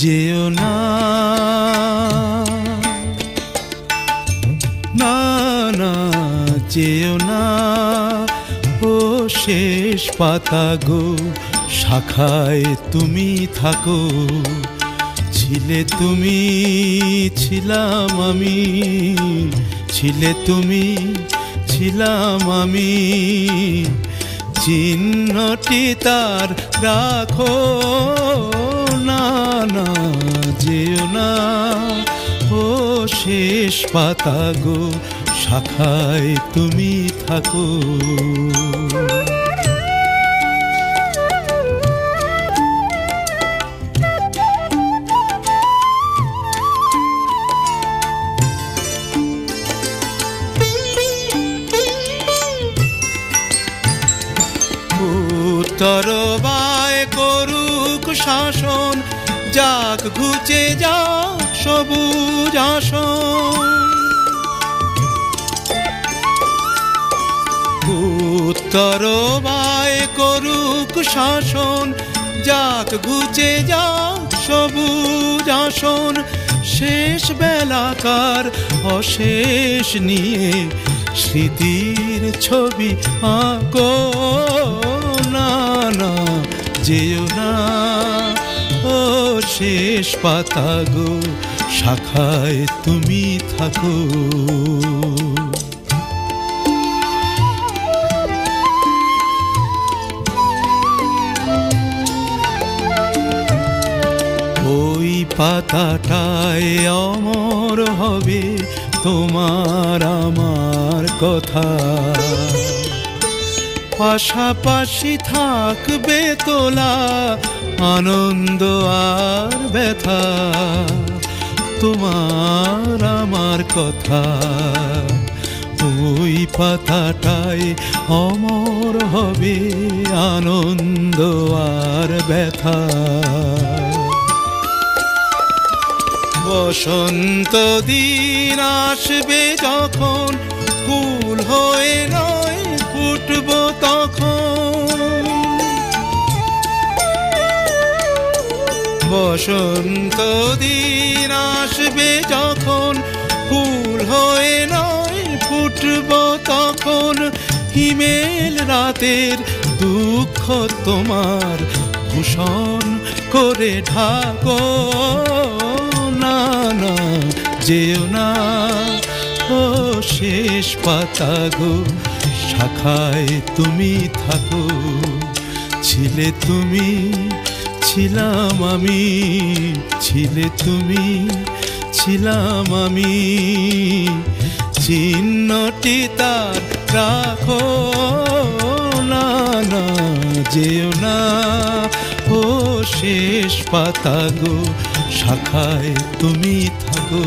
যেও না, না না যেও না, ও শেষ পাতা গো, শাখায় তুমি থাকো। ছিলে তুমি, ছিলাম আমি, ছিলে তুমি, ছিলাম আমি, চিহ্নটি তার রাখো। না না যেও না, ও শেষ পাতা গো, শাখায় তুমি থাকো। তরবায় করুক শাসন, যাক ঘুচে যাক সবুজ আসন। তরবায় করুক শাসন, যাক ঘুচে যাক সবুজ আসন। শেষ বেলাকার অশেষ নিয়ে স্মৃতির ছবি আঁকো। না না যেও না, ও শেষ পাতা গো, শাখায় তুমি থাকো। ওই পাতাটায় অমর হবে তোমার আমার কথা। পাশাপাশি থাকবে তোলা আনন্দ আর ব্যথা, তোমার আমার কথা। ওই পাতাটায় অমর হবে আনন্দ আর ব্যথা। বসন্ত দিন আসবে যখন, ফুল হয়ে নয় ফুটব তখন। বসন্ত দিন আসবে যখন, ফুল হয়ে নয় ফুটব তখন। হিমেল রাতের দুঃখ তোমার ভূষণ করে ঢাকো। না না যেও না, ও শেষ পাতা গো, শাখায় তুমি থাকো। ছিলে তুমি, ছিলাম আমি, ছিলে তুমি, ছিলাম আমি, চিহ্নটি তার রাখো। না না যেও না, ও শেষ পাতা গো, শাখায় তুমি থাকো।